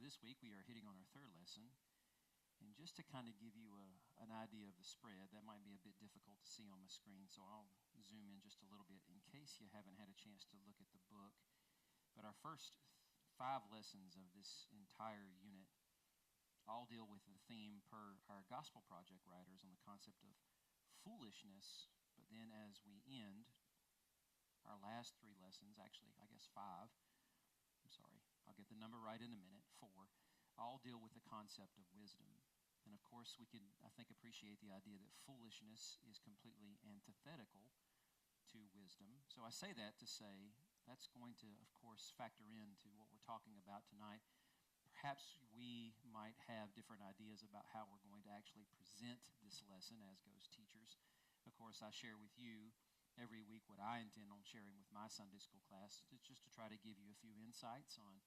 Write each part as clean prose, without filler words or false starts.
this week we are hitting on our third lesson. And just to kind of give you an idea of the spread, that might be a bit difficult to see on my screen, so I'll zoom in just a little bit in case you haven't had a chance to look at the book. But our first 5 lessons of this entire unit all deal with the theme per our Gospel Project writers on the concept of foolishness. But then as we end our last 3 lessons, actually I guess 5, I'll get the number right in a minute, 4, all deal with the concept of wisdom. And of course we can, I think, appreciate the idea that foolishness is completely antithetical to wisdom. So I say that to say that's going to, of course, factor into what we're talking about tonight. Perhaps we might have different ideas about how we're going to actually present this lesson as goes teachers. Of course, I share with you every week what I intend on sharing with my Sunday school class, just to try to give you a few insights on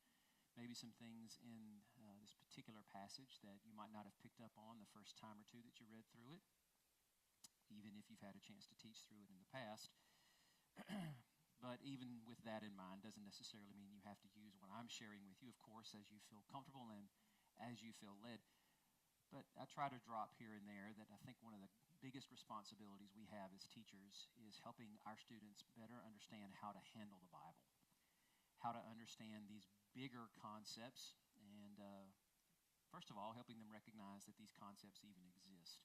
maybe some things in this particular passage that you might not have picked up on the first time or two that you read through it, even if you've had a chance to teach through it in the past. But even with that in mind, doesn't necessarily mean you have to use what I'm sharing with you, of course, as you feel comfortable and as you feel led. But I try to drop here and there that I think one of the biggest responsibilities we have as teachers is helping our students better understand how to handle the Bible, how to understand these bigger concepts, and first of all, helping them recognize that these concepts even exist.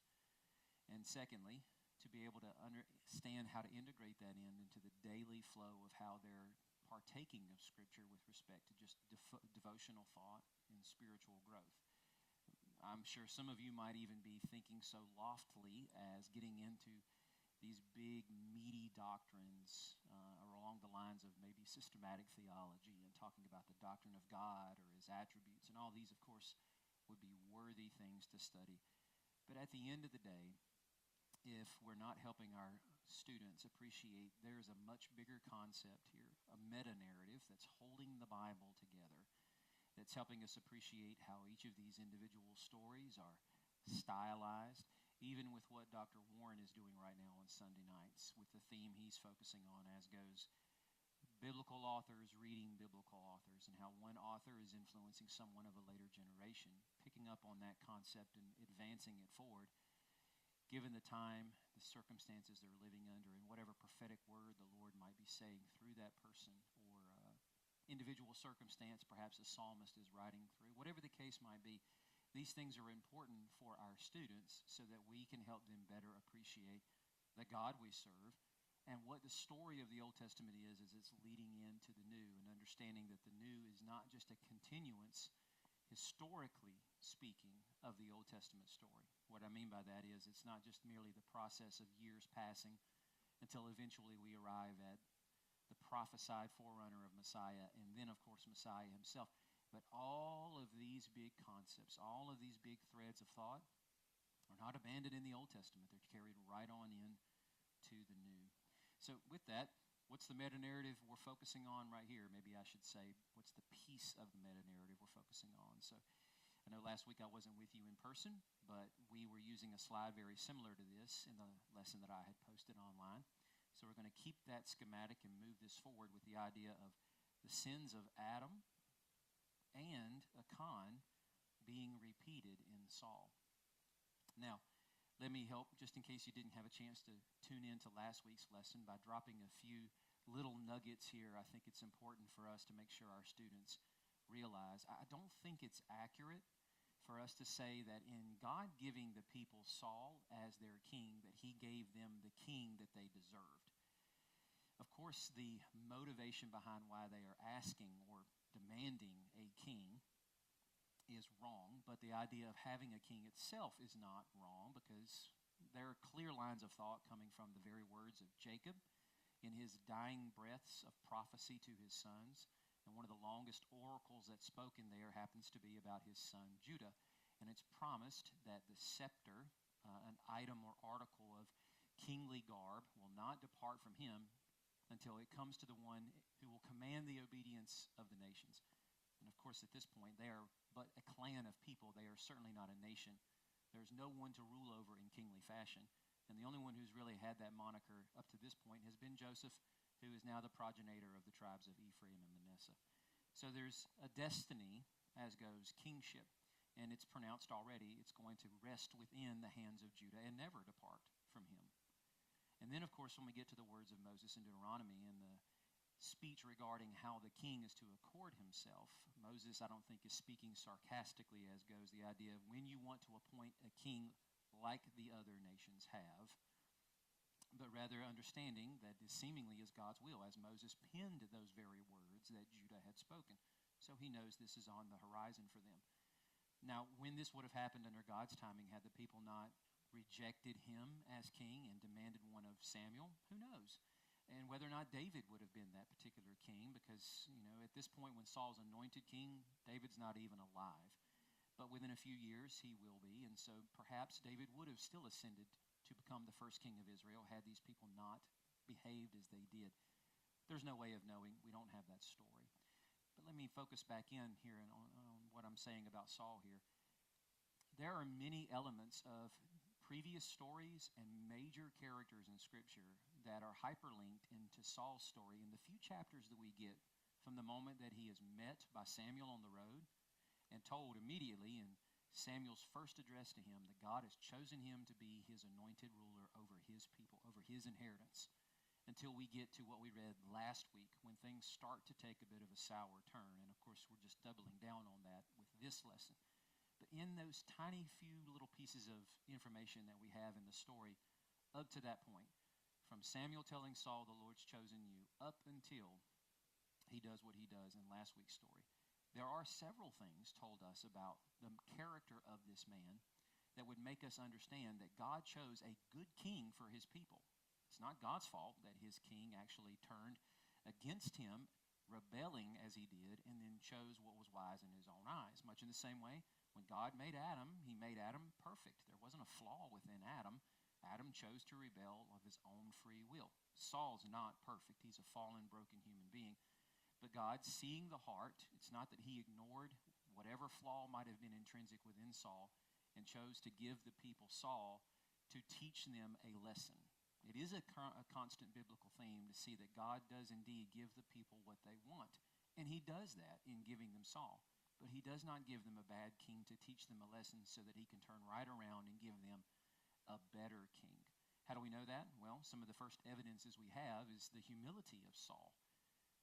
And secondly, to be able to understand how to integrate that into the daily flow of how they're partaking of Scripture with respect to just devotional thought and spiritual growth. I'm sure some of you might even be thinking so loftily as getting into these big, meaty doctrines along the lines of maybe systematic theology and talking about the doctrine of God or His attributes. And all these, of course, would be worthy things to study. But at the end of the day, if we're not helping our students appreciate there's a much bigger concept here, a meta-narrative that's holding the Bible together, that's helping us appreciate how each of these individual stories are stylized, even with what Dr. Warren is doing right now on Sunday nights, with the theme he's focusing on as goes biblical authors reading biblical authors, and how one author is influencing someone of a later generation, picking up on that concept and advancing it forward, given the time, the circumstances they're living under, and whatever prophetic word the Lord might be saying through that person or individual circumstance, perhaps a psalmist is writing through. Whatever the case might be, these things are important for our students so that we can help them better appreciate the God we serve and what the story of the Old Testament is as it's leading into the New, and understanding that the New is not just a continuance, historically speaking, of the Old Testament story. What I mean by that is it's not just merely the process of years passing until eventually we arrive at the prophesied forerunner of Messiah, and then, of course, Messiah himself. But all of these big concepts, all of these big threads of thought are not abandoned in the Old Testament. They're carried right on in to the New. So with that, what's the meta-narrative we're focusing on right here? Maybe I should say, what's the piece of the meta-narrative we're focusing on? So I know last week I wasn't with you in person, but we were using a slide very similar to this in the lesson that I had posted online. So we're going to keep that schematic and move this forward with the idea of the sins of Adam and Achan being repeated in Saul. Now, let me help, just in case you didn't have a chance to tune in to last week's lesson, by dropping a few little nuggets here. I think it's important for us to make sure our students realize. I don't think it's accurate for us to say that in God giving the people Saul as their king, that He gave them the king that they deserved. Of course, the motivation behind why they are asking or demanding a king is wrong, but the idea of having a king itself is not wrong, because there are clear lines of thought coming from the very words of Jacob in his dying breaths of prophecy to his sons. And one of the longest oracles that's spoken there happens to be about his son Judah. And it's promised that the scepter, an item or article of kingly garb, will not depart from him until it comes to the one who will command the obedience of the nations. And of course, at this point, they are but a clan of people. They are certainly not a nation. There's no one to rule over in kingly fashion. And the only one who's really had that moniker up to this point has been Joseph, who is now the progenitor of the tribes of Ephraim and Manasseh. So there's a destiny as goes kingship. And it's pronounced already, it's going to rest within the hands of Judah and never depart from him. And then, of course, when we get to the words of Moses in Deuteronomy and the speech regarding how the king is to accord himself, Moses, I don't think, is speaking sarcastically as goes the idea of when you want to appoint a king like the other nations have, but rather understanding that this seemingly is God's will, as Moses penned those very words that Judah had spoken. So he knows this is on the horizon for them. Now, when this would have happened under God's timing, had the people not rejected him as king and demanded one of Samuel, who knows? And whether or not David would have been that particular king, because, at this point when Saul's anointed king, David's not even alive. But within a few years, he will be, and so perhaps David would have still ascended to become the first king of Israel had these people not behaved as they did. There's no way of knowing. We don't have that story. But let me focus back in here on what I'm saying about Saul here. There are many elements of previous stories and major characters in Scripture that are hyperlinked into Saul's story in the few chapters that we get from the moment that he is met by Samuel on the road and told immediately in Samuel's first address to him that God has chosen him to be his anointed ruler over his people, over his inheritance, until we get to what we read last week when things start to take a bit of a sour turn. And of course, we're just doubling down on that with this lesson. But in those tiny few little pieces of information that we have in the story up to that point, from Samuel telling Saul, the Lord's chosen you, up until he does what he does in last week's story, there are several things told us about the character of this man that would make us understand that God chose a good king for his people. It's not God's fault that his king actually turned against him, rebelling as he did, and then chose what was wise in his own eyes. Much in the same way, when God made Adam, he made Adam perfect. There wasn't a flaw within Adam. Adam chose to rebel of his own free will. Saul's not perfect. He's a fallen, broken human being. But God, seeing the heart, it's not that he ignored whatever flaw might have been intrinsic within Saul and chose to give the people Saul to teach them a lesson. It is a constant biblical theme to see that God does indeed give the people what they want. And he does that in giving them Saul. But he does not give them a bad king to teach them a lesson so that he can turn right around and give them a better king. How do we know that? Well, some of the first evidences we have is the humility of Saul.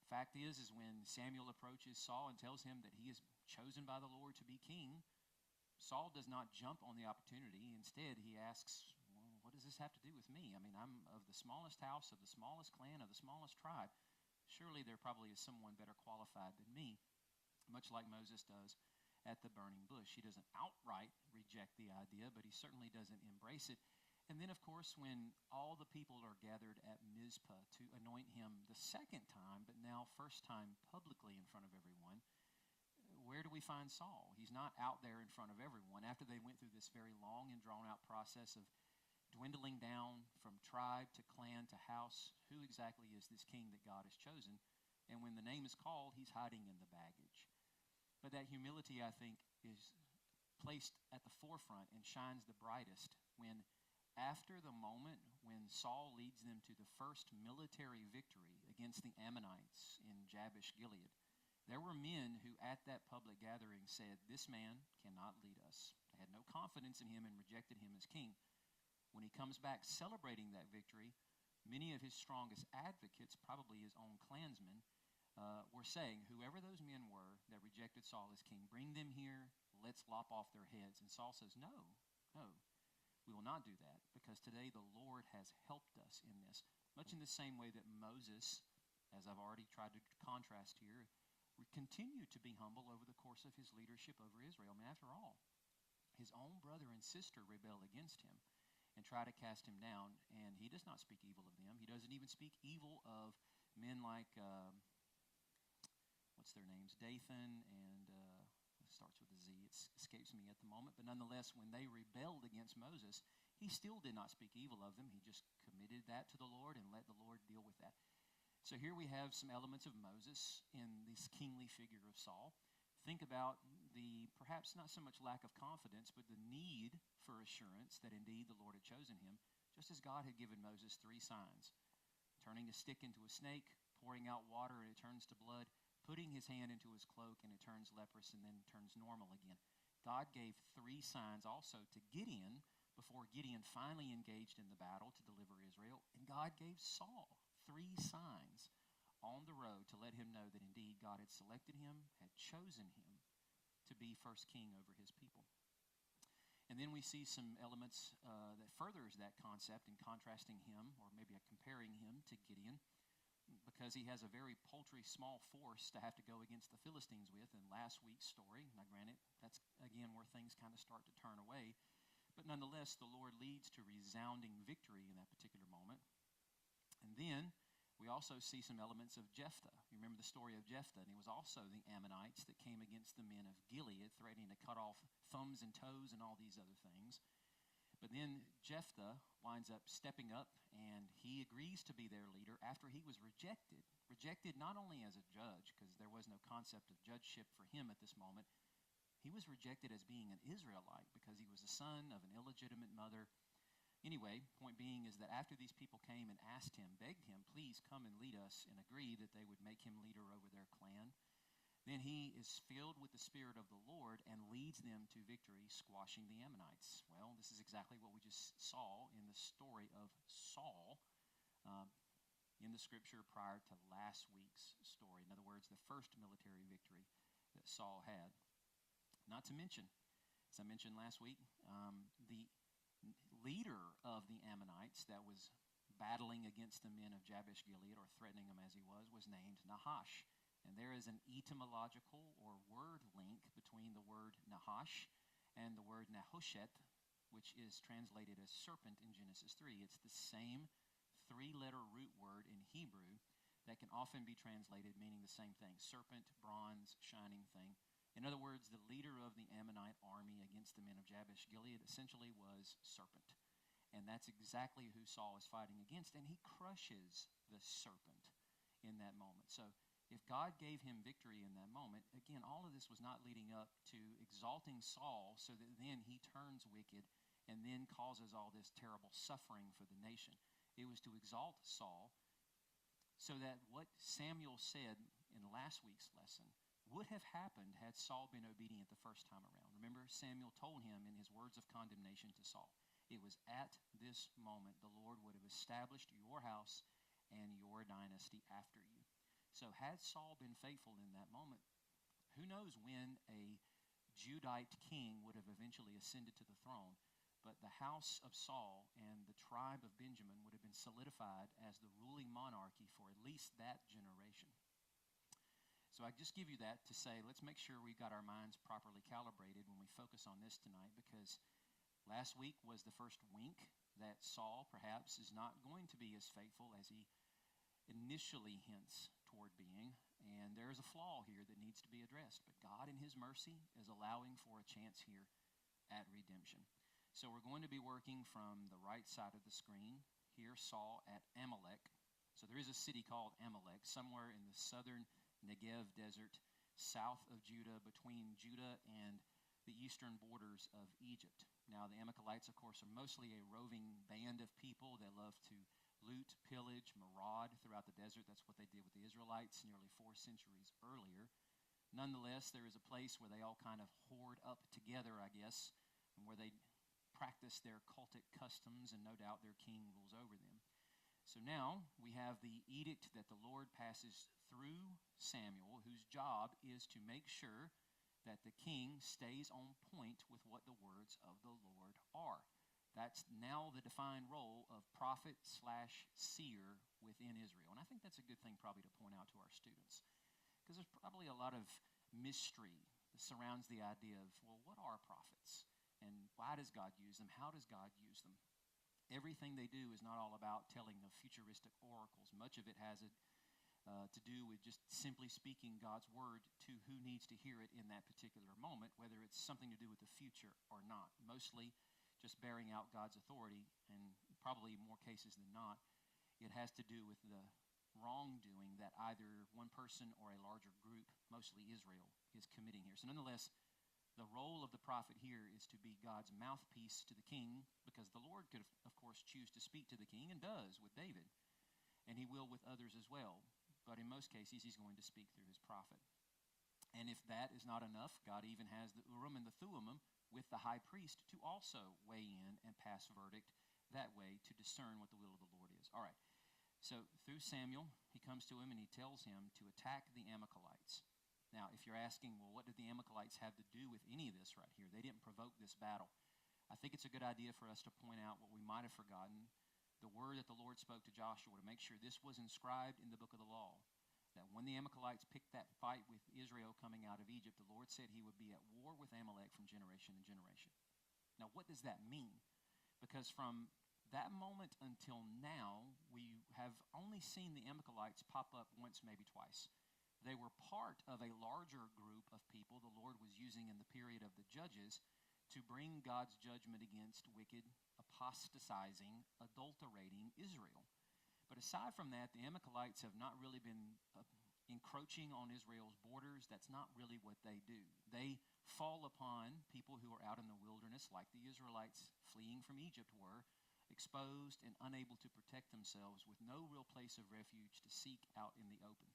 Fact is when Samuel approaches Saul and tells him that he is chosen by the Lord to be king, Saul does not jump on the opportunity. Instead, he asks, well, what does this have to do with me? I mean, I'm of the smallest house, of the smallest clan, of the smallest tribe. Surely there probably is someone better qualified than me, much like Moses does at the burning bush. He doesn't outright reject the idea, but he certainly doesn't embrace it. And then, of course, when all the people are gathered at Mizpah to anoint him the second time, but now first time publicly in front of everyone, where do we find Saul? He's not out there in front of everyone. After they went through this very long and drawn-out process of dwindling down from tribe to clan to house, who exactly is this king that God has chosen? And when the name is called, he's hiding in the baggage. But that humility, I think, is placed at the forefront and shines the brightest when, after the moment when Saul leads them to the first military victory against the Ammonites in Jabesh Gilead, there were men who at that public gathering said, this man cannot lead us. They had no confidence in him and rejected him as king. When he comes back celebrating that victory, many of his strongest advocates, probably his own clansmen, were saying, whoever those men were that rejected Saul as king, bring them here, let's lop off their heads. And Saul says, no, we will not do that, because today the Lord has helped us in this. Much in the same way that Moses, as I've already tried to contrast here, continued to be humble over the course of his leadership over Israel. I mean, after all, his own brother and sister rebel against him and try to cast him down, and he does not speak evil of them. He doesn't even speak evil of men like what's their names? Dathan and it starts with a Z. It escapes me at the moment. But nonetheless, when they rebelled against Moses, he still did not speak evil of them. He just committed that to the Lord and let the Lord deal with that. So here we have some elements of Moses in this kingly figure of Saul. Think about the perhaps not so much lack of confidence, but the need for assurance that indeed the Lord had chosen him, just as God had given Moses 3 signs: turning a stick into a snake, pouring out water and it turns to blood, putting his hand into his cloak and it turns leprous and then turns normal again. God gave 3 signs also to Gideon before Gideon finally engaged in the battle to deliver Israel. And God gave Saul 3 signs on the road to let him know that indeed God had selected him, had chosen him to be first king over his people. And then we see some elements that furthers that concept in contrasting him, or maybe comparing him to Gideon, because he has a very paltry, small force to have to go against the Philistines with in last week's story. Now, granted, that's, again, where things kind of start to turn away. But nonetheless, the Lord leads to resounding victory in that particular moment. And then we also see some elements of Jephthah. You remember the story of Jephthah, and it was also the Ammonites that came against the men of Gilead, threatening to cut off thumbs and toes and all these other things. But then Jephthah winds up stepping up, and he agrees to be their leader after he was rejected. Rejected not only as a judge, because there was no concept of judgeship for him at this moment. He was rejected as being an Israelite because he was the son of an illegitimate mother. Anyway, point being is that after these people came and asked him, begged him, please come and lead us, and agreed that they would make him leader over their clan, then he is filled with the Spirit of the Lord and leads them to victory, squashing the Ammonites. Well, this is exactly what we just saw in the story of Saul in the scripture prior to last week's story. In other words, the first military victory that Saul had. Not to mention, as I mentioned last week, the leader of the Ammonites that was battling against the men of Jabesh Gilead, or threatening them as he was named Nahash. And there is an etymological or word link between the word Nahash and the word Nahoshet, which is translated as serpent in Genesis 3. It's the same 3-letter root word in Hebrew that can often be translated meaning the same thing: serpent, bronze, shining thing. In other words, the leader of the Ammonite army against the men of Jabesh Gilead essentially was serpent. And that's exactly who Saul is fighting against, and he crushes the serpent in that moment. So if God gave him victory in that moment, again, all of this was not leading up to exalting Saul so that then he turns wicked and then causes all this terrible suffering for the nation. It was to exalt Saul so that what Samuel said in last week's lesson would have happened had Saul been obedient the first time around. Remember, Samuel told him in his words of condemnation to Saul, it was at this moment the Lord would have established your house and your dynasty after you. So had Saul been faithful in that moment, who knows when a Judite king would have eventually ascended to the throne, but the house of Saul and the tribe of Benjamin would have been solidified as the ruling monarchy for at least that generation. So I just give you that to say, let's make sure we've got our minds properly calibrated when we focus on this tonight, because last week was the first wink that Saul perhaps is not going to be as faithful as he initially hints toward being, and there's a flaw here that needs to be addressed. But God in his mercy is allowing for a chance here at redemption. So we're going to be working from the right side of the screen. Here, Saul at Amalek. So there is a city called Amalek somewhere in the southern Negev desert, south of Judah, between Judah and the eastern borders of Egypt. Now, the Amalekites, of course, are mostly a roving band of people that love to loot, pillage, maraud throughout the desert. That's what they did with the Israelites nearly 4 centuries earlier. Nonetheless, there is a place where they all kind of hoard up together, I guess, and where they practice their cultic customs, and no doubt their king rules over them. So now we have the edict that the Lord passes through Samuel, whose job is to make sure that the king stays on point with what the words of the Lord are. That's now the defined role of prophet/seer within Israel. And I think that's a good thing probably to point out to our students, because there's probably a lot of mystery that surrounds the idea of, well, what are prophets? And why does God use them? How does God use them? Everything they do is not all about telling of futuristic oracles. Much of it has to do with just simply speaking God's word to who needs to hear it in that particular moment, whether it's something to do with the future or not. Mostly just bearing out God's authority, and probably more cases than not, it has to do with the wrongdoing that either one person or a larger group, mostly Israel, is committing here. So nonetheless, the role of the prophet here is to be God's mouthpiece to the king, because the Lord could, of course, choose to speak to the king, and does with David, and he will with others as well. but in most cases, he's going to speak through his prophet. And if that is not enough, God even has the Urim and the Thummim with the high priest to also weigh in and pass verdict that way to discern what the will of the Lord is. All right. So through Samuel, he comes to him and he tells him to attack the Amalekites. Now, if you're asking, well, what did the Amalekites have to do with any of this right here? They didn't provoke this battle. I think it's a good idea for us to point out what we might have forgotten, the word that the Lord spoke to Joshua to make sure this was inscribed in the book of the law, that when the Amalekites picked that fight with Israel coming out of Egypt, the Lord said he would be at war with Amalek from generation to generation. Now, what does that mean? Because from that moment until now, we have only seen the Amalekites pop up once, maybe twice. They were part of a larger group of people the Lord was using in the period of the Judges to bring God's judgment against wicked, apostatizing, adulterating Israel. But aside from that, the Amalekites have not really been encroaching on Israel's borders. That's not really what they do. They fall upon people who are out in the wilderness, like the Israelites fleeing from Egypt were, exposed and unable to protect themselves with no real place of refuge to seek out in the open.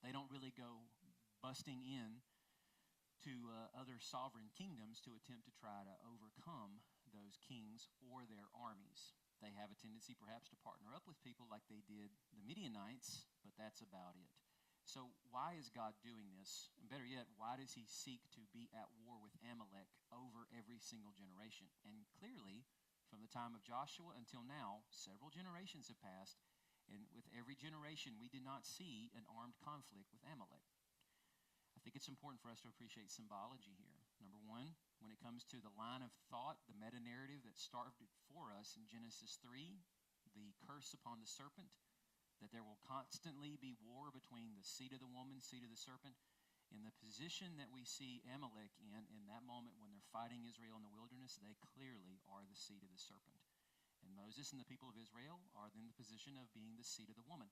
They don't really go busting in to other sovereign kingdoms to attempt to try to overcome those kings or their armies. They have a tendency perhaps to partner up with people like they did the Midianites, but that's about it. So why is God doing this? And better yet, why does he seek to be at war with Amalek over every single generation? And clearly, from the time of Joshua until now, several generations have passed, and with every generation, we did not see an armed conflict with Amalek. I think it's important for us to appreciate symbology here. Number one, when it comes to the line of thought, the meta-narrative that started it for us in Genesis 3, the curse upon the serpent, that there will constantly be war between the seed of the woman, seed of the serpent. In the position that we see Amalek in that moment when they're fighting Israel in the wilderness, they clearly are the seed of the serpent. And Moses and the people of Israel are in the position of being the seed of the woman.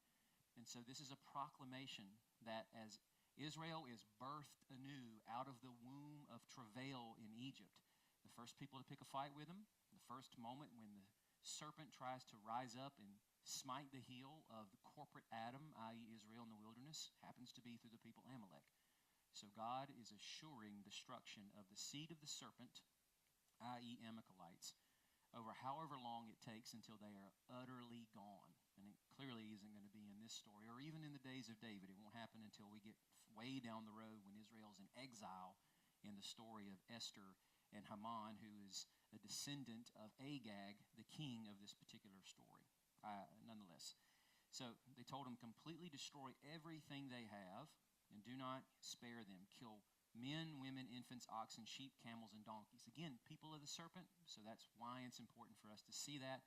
And so this is a proclamation that as Israel is birthed anew out of the womb of travail in Egypt, the first people to pick a fight with him, the first moment when the serpent tries to rise up and smite the heel of the corporate Adam, i.e. Israel in the wilderness, happens to be through the people Amalek. So God is assuring destruction of the seed of the serpent, i.e. Amalekites, over however long it takes until they are utterly gone. And it clearly isn't going to be in this story, or even in the days of David. It won't happen until we get way down the road when Israel's in exile in the story of Esther and Haman, who is a descendant of Agag, the king of this particular story, nonetheless. So they told him, completely destroy everything they have, and do not spare them. Kill men, women, infants, oxen, sheep, camels, and donkeys. Again, people of the serpent, so that's why it's important for us to see that,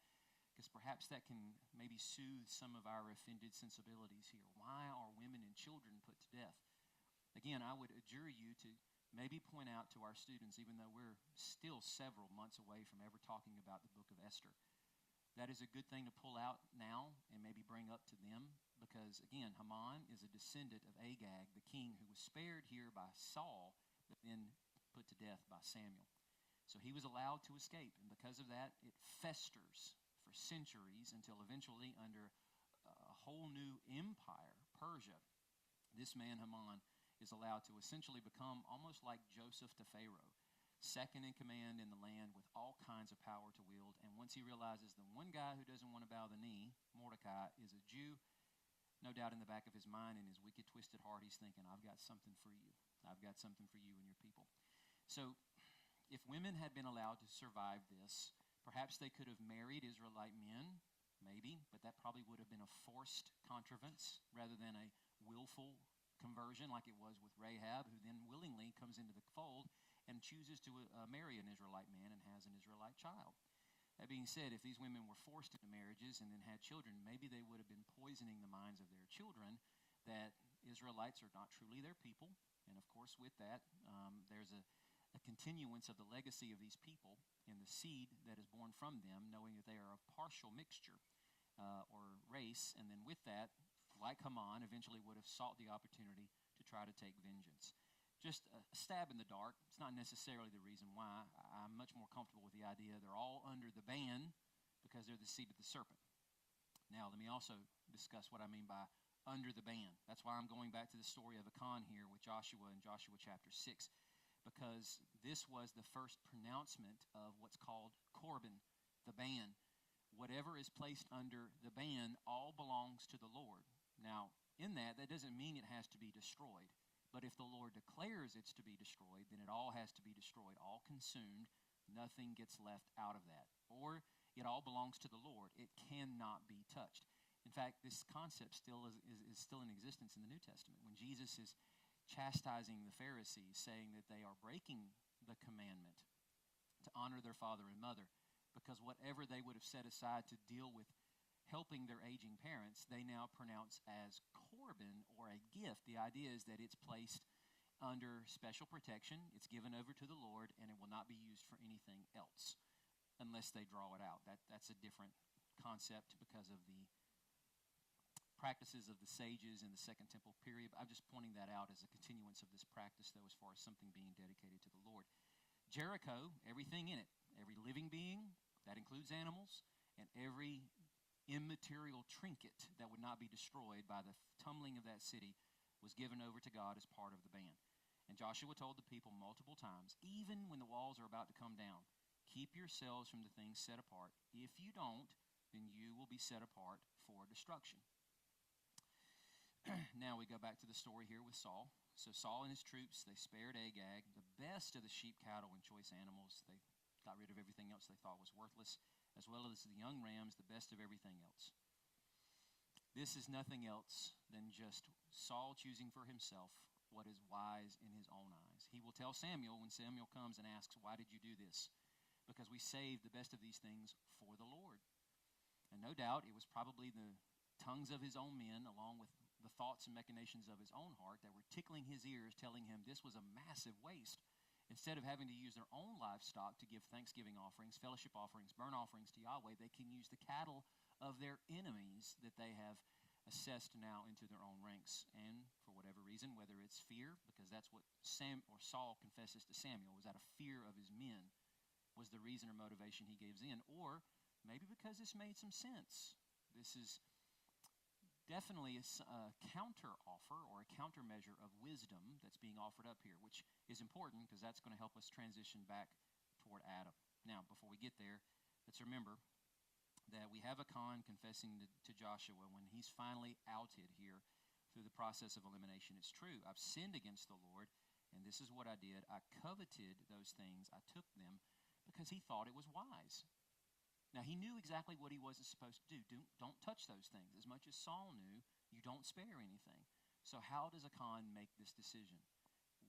because perhaps that can maybe soothe some of our offended sensibilities here. Why are women and children put to death? Again, I would adjure you to maybe point out to our students, even though we're still several months away from ever talking about the book of Esther, that is a good thing to pull out now and maybe bring up to them, because, again, Haman is a descendant of Agag, the king who was spared here by Saul, but then put to death by Samuel. So he was allowed to escape, and because of that, it festers for centuries until eventually, under a whole new empire, Persia, this man Haman is allowed to essentially become almost like Joseph to Pharaoh, second in command in the land with all kinds of power to wield. And once he realizes the one guy who doesn't want to bow the knee, Mordecai, is a Jew, no doubt in the back of his mind, in his wicked, twisted heart, he's thinking, I've got something for you. I've got something for you and your people. So if women had been allowed to survive this, perhaps they could have married Israelite men, maybe, but that probably would have been a forced contrivance rather than a willful conversion like it was with Rahab, who then willingly comes into the fold and chooses to marry an Israelite man and has an Israelite child. That being said, if these women were forced into marriages and then had children, maybe they would have been poisoning the minds of their children that Israelites are not truly their people. And of course, with that, there's a continuance of the legacy of these people in the seed that is born from them, knowing that they are a partial mixture or race. And then with that, like Haman, eventually would have sought the opportunity to try to take vengeance. Just a stab in the dark. It's not necessarily the reason why. I'm much more comfortable with the idea they're all under the ban because they're the seed of the serpent. Now, let me also discuss what I mean by under the ban. That's why I'm going back to the story of Achan here with Joshua in Joshua chapter 6, because this was the first pronouncement of what's called Corban, the ban. Whatever is placed under the ban all belongs to the Lord. Now, in that doesn't mean it has to be destroyed. But if the Lord declares it's to be destroyed, then it all has to be destroyed, all consumed. Nothing gets left out of that. Or it all belongs to the Lord. It cannot be touched. In fact, this concept still is still in existence in the New Testament. When Jesus is chastising the Pharisees, saying that they are breaking the commandment to honor their father and mother, because whatever they would have set aside to deal with helping their aging parents, they now pronounce as Corban, or a gift. The idea is that it's placed under special protection, it's given over to the Lord, and it will not be used for anything else unless they draw it out. That's a different concept because of the practices of the sages in the Second Temple period. I'm just pointing that out as a continuance of this practice, though, as far as something being dedicated to the Lord. Jericho, everything in it, every living being, that includes animals, and every immaterial trinket that would not be destroyed by the tumbling of that city was given over to God as part of the ban. And Joshua told the people multiple times, even when the walls are about to come down, keep yourselves from the things set apart. If you don't, then you will be set apart for destruction. Now we go back to the story here with Saul. So Saul and his troops, they spared Agag, the best of the sheep, cattle, and choice animals. They got rid of everything else they thought was worthless, as well as the young rams, the best of everything else. This is nothing else than just Saul choosing for himself what is wise in his own eyes. He will tell Samuel when Samuel comes and asks, why did you do this? Because we saved the best of these things for the Lord. And no doubt it was probably the tongues of his own men, along with the thoughts and machinations of his own heart, that were tickling his ears, telling him this was a massive waste. Instead of having to use their own livestock to give thanksgiving offerings, fellowship offerings, burnt offerings to Yahweh, they can use the cattle of their enemies that they have assessed now into their own ranks. And for whatever reason, whether it's fear, because that's what Saul confesses to Samuel, was out of fear of his men, was the reason or motivation he gives in, or maybe because this made some sense. This is definitely a counter offer or a countermeasure of wisdom that's being offered up here, which is important because that's going to help us transition back toward Adam. Now, before we get there, let's remember that we have Achan confessing to Joshua when he's finally outed here through the process of elimination. It's true, I've sinned against the Lord, and this is what I did. I coveted those things. I took them because he thought it was wise. Now, he knew exactly what he wasn't supposed to do. Don't touch those things. As much as Saul knew, you don't spare anything. So how does Achan make this decision?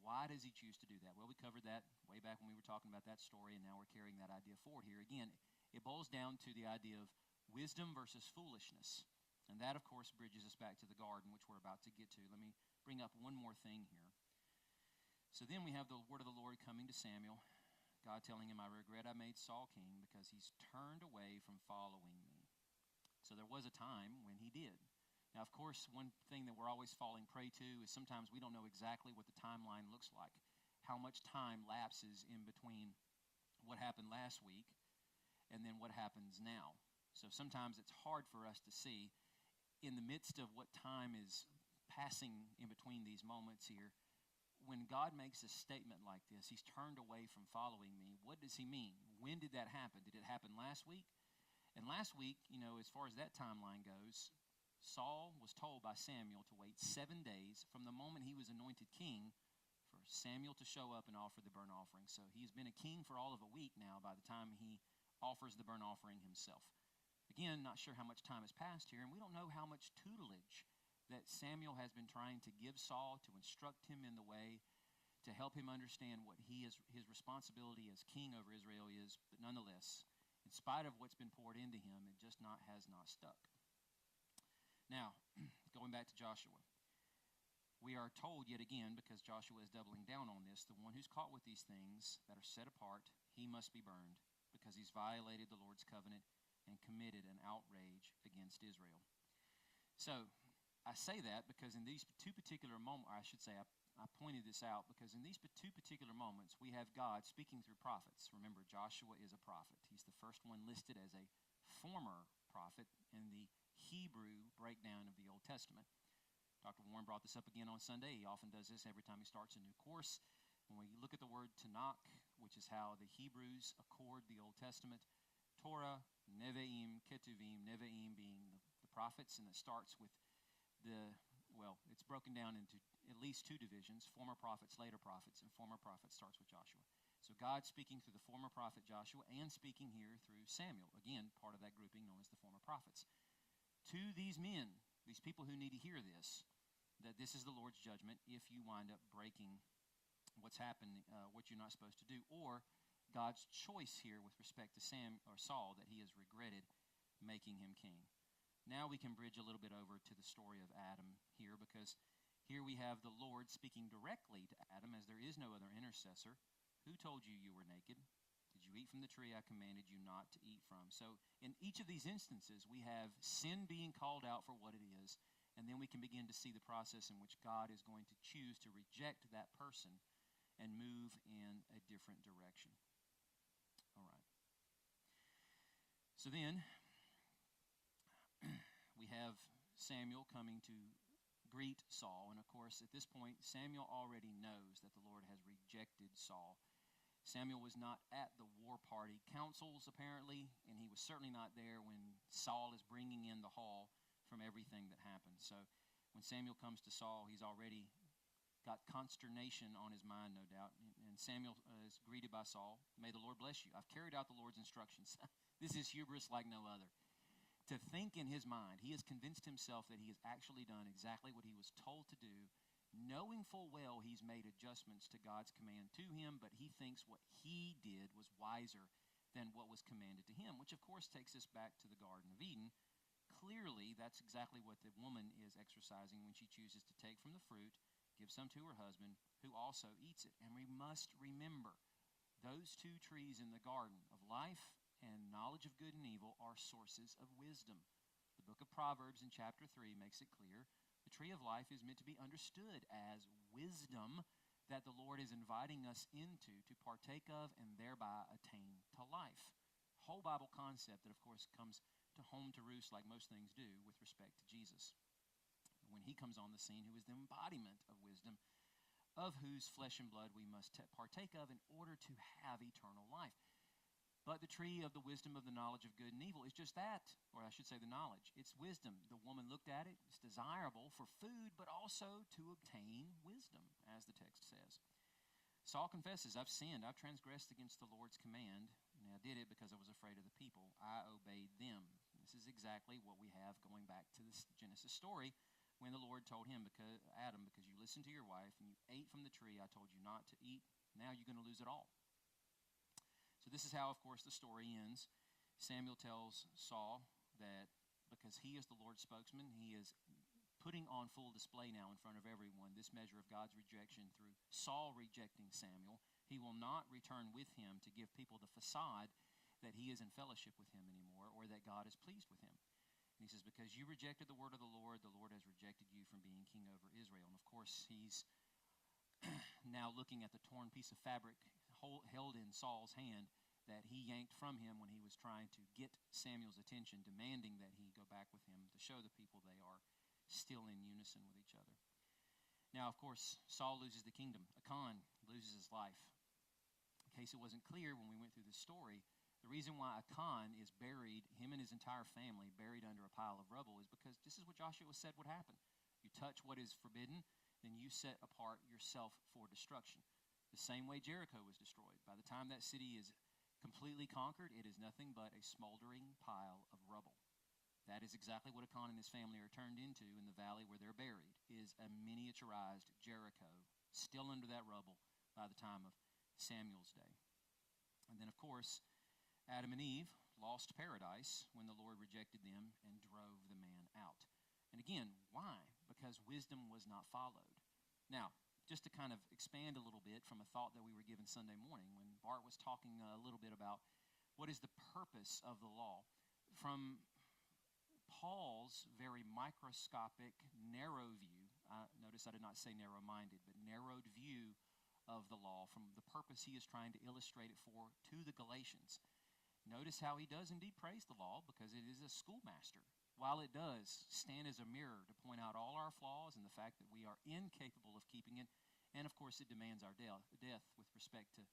Why does he choose to do that? Well, we covered that way back when we were talking about that story, and now we're carrying that idea forward here. Again, it boils down to the idea of wisdom versus foolishness. And that, of course, bridges us back to the garden, which we're about to get to. Let me bring up one more thing here. So then we have the word of the Lord coming to Samuel, God telling him, I regret I made Saul king because he's turned away from following me. So there was a time when he did. Now, of course, one thing that we're always falling prey to is sometimes we don't know exactly what the timeline looks like, how much time lapses in between what happened last week and then what happens now. So sometimes it's hard for us to see in the midst of what time is passing in between these moments here. When God makes a statement like this, he's turned away from following me, what does he mean? When did that happen? Did it happen last week? And last week, as far as that timeline goes, Saul was told by Samuel to wait 7 days from the moment he was anointed king for Samuel to show up and offer the burnt offering. So he's been a king for all of a week now by the time he offers the burnt offering himself. Again, not sure how much time has passed here, and we don't know how much tutelage that Samuel has been trying to give Saul to instruct him in the way, to help him understand what his responsibility as king over Israel is. But nonetheless, in spite of what's been poured into him, it just has not stuck. Now, going back to Joshua, we are told yet again, because Joshua is doubling down on this, the one who's caught with these things that are set apart, he must be burned because he's violated the Lord's covenant and committed an outrage against Israel. So, I say that because in these two particular moments, I should say I pointed this out because in these two particular moments, we have God speaking through prophets. Remember, Joshua is a prophet. He's the first one listed as a former prophet in the Hebrew breakdown of the Old Testament. Dr. Warren brought this up again on Sunday. He often does this every time he starts a new course. When we look at the word Tanakh, which is how the Hebrews accord the Old Testament, Torah, Nevi'im, Ketuvim, Nevi'im being the prophets, and it starts with it's broken down into at least two divisions, former prophets, later prophets, and former prophet starts with Joshua. So God speaking through the former prophet Joshua and speaking here through Samuel, again, part of that grouping known as the former prophets. To these men, these people who need to hear this, that this is the Lord's judgment if you wind up breaking what's happened, what you're not supposed to do, or God's choice here with respect to Saul, that he has regretted making him king. Now we can bridge a little bit over to the story of Adam here, because here we have the Lord speaking directly to Adam, as there is no other intercessor. Who told you you were naked? Did you eat from the tree I commanded you not to eat from? So in each of these instances, we have sin being called out for what it is, and then we can begin to see the process in which God is going to choose to reject that person and move in a different direction. All right. So then we have Samuel coming to greet Saul. And of course, at this point, Samuel already knows that the Lord has rejected Saul. Samuel was not at the war party councils, apparently, and he was certainly not there when Saul is bringing in the haul from everything that happened. So when Samuel comes to Saul, he's already got consternation on his mind, no doubt. And Samuel is greeted by Saul. May the Lord bless you. I've carried out the Lord's instructions. This is hubris like no other. To think in his mind, he has convinced himself that he has actually done exactly what he was told to do, knowing full well he's made adjustments to God's command to him, but he thinks what he did was wiser than what was commanded to him, which of course takes us back to the Garden of Eden. Clearly, that's exactly what the woman is exercising when she chooses to take from the fruit, give some to her husband, who also eats it. And we must remember, those two trees in the garden of life and knowledge of good and evil are sources of wisdom. The book of Proverbs in chapter 3 makes it clear the tree of life is meant to be understood as wisdom that the Lord is inviting us into to partake of and thereby attain to life. Whole Bible concept that, of course, comes to home to roost like most things do with respect to Jesus. When he comes on the scene, who is the embodiment of wisdom, of whose flesh and blood we must partake of in order to have eternal life. But the tree of the wisdom of the knowledge of good and evil is just that, or I should say the knowledge. It's wisdom. The woman looked at it. It's desirable for food, but also to obtain wisdom, as the text says. Saul confesses, I've sinned. I've transgressed against the Lord's command, and I did it because I was afraid of the people. I obeyed them. This is exactly what we have going back to this Genesis story when the Lord told him, Adam, because you listened to your wife and you ate from the tree I told you not to eat, now you're going to lose it all. So this is how, of course, the story ends. Samuel tells Saul that because he is the Lord's spokesman, he is putting on full display now in front of everyone this measure of God's rejection through Saul rejecting Samuel. He will not return with him to give people the facade that he is in fellowship with him anymore, or that God is pleased with him. And he says, because you rejected the word of the Lord has rejected you from being king over Israel. And of course, he's now looking at the torn piece of fabric held in Saul's hand that he yanked from him when he was trying to get Samuel's attention, demanding that he go back with him to show the people they are still in unison with each other. Now, of course, Saul loses the kingdom. Achan loses his life. In case it wasn't clear when we went through this story, the reason why Achan is buried, him and his entire family buried under a pile of rubble, is because this is what Joshua said would happen. You touch what is forbidden, then you set apart yourself for destruction. The same way Jericho was destroyed. By the time that city is completely conquered, it is nothing but a smoldering pile of rubble. That is exactly what Achan and his family are turned into in the valley where they're buried, is a miniaturized Jericho, still under that rubble by the time of Samuel's day. And then, of course, Adam and Eve lost paradise when the Lord rejected them and drove the man out. And again, why? Because wisdom was not followed. Now, just to kind of expand a little bit from a thought that we were given Sunday morning when Bart was talking a little bit about what is the purpose of the law. From Paul's very microscopic, narrow view, notice I did not say narrow-minded, but narrowed view of the law, from the purpose he is trying to illustrate it for to the Galatians. Notice how he does indeed praise the law because it is a schoolmaster. while it does stand as a mirror to point out all our flaws and the fact that we are incapable of keeping it, and of course it demands our death with respect to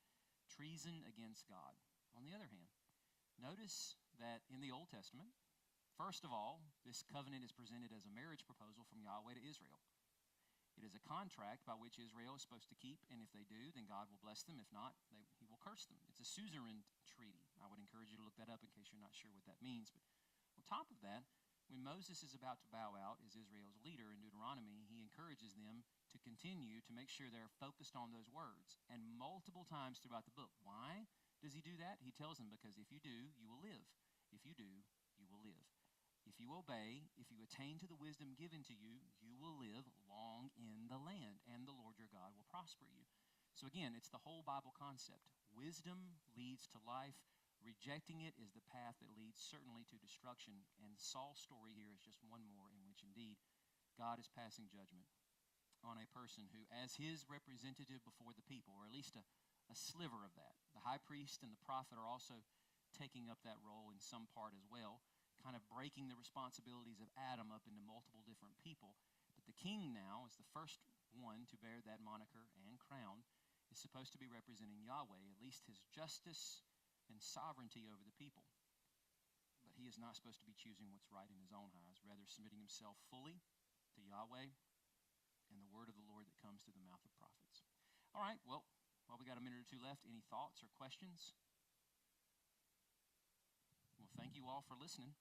treason against God. On the other hand, notice that in the Old Testament, first of all, this covenant is presented as a marriage proposal from Yahweh to Israel. It is a contract by which Israel is supposed to keep, and if they do, then God will bless them. If not, he will curse them. It's a suzerain treaty. I would encourage you to look that up in case you're not sure what that means. But on top of that, when Moses is about to bow out as Israel's leader in Deuteronomy, he encourages them to continue to make sure they're focused on those words, and multiple times throughout the book. Why does he do that? He tells them, because if you do, you will live. If you do, you will live. If you obey, if you attain to the wisdom given to you, you will live long in the land, and the Lord your God will prosper you. So again, it's the whole Bible concept. Wisdom leads to life. Rejecting it is the path that leads certainly to destruction. And Saul's story here is just one more in which indeed God is passing judgment on a person who, as his representative before the people, or at least a sliver of that. The high priest and the prophet are also taking up that role in some part as well, kind of breaking the responsibilities of Adam up into multiple different people. But the king now, as the first one to bear that moniker and crown, is supposed to be representing Yahweh, at least his justice and sovereignty over the people. But he is not supposed to be choosing what's right in his own eyes, rather submitting himself fully to Yahweh and the word of the Lord that comes through the mouth of prophets. All right, well, while we got a minute or two left, any thoughts or questions? Well, thank you all for listening.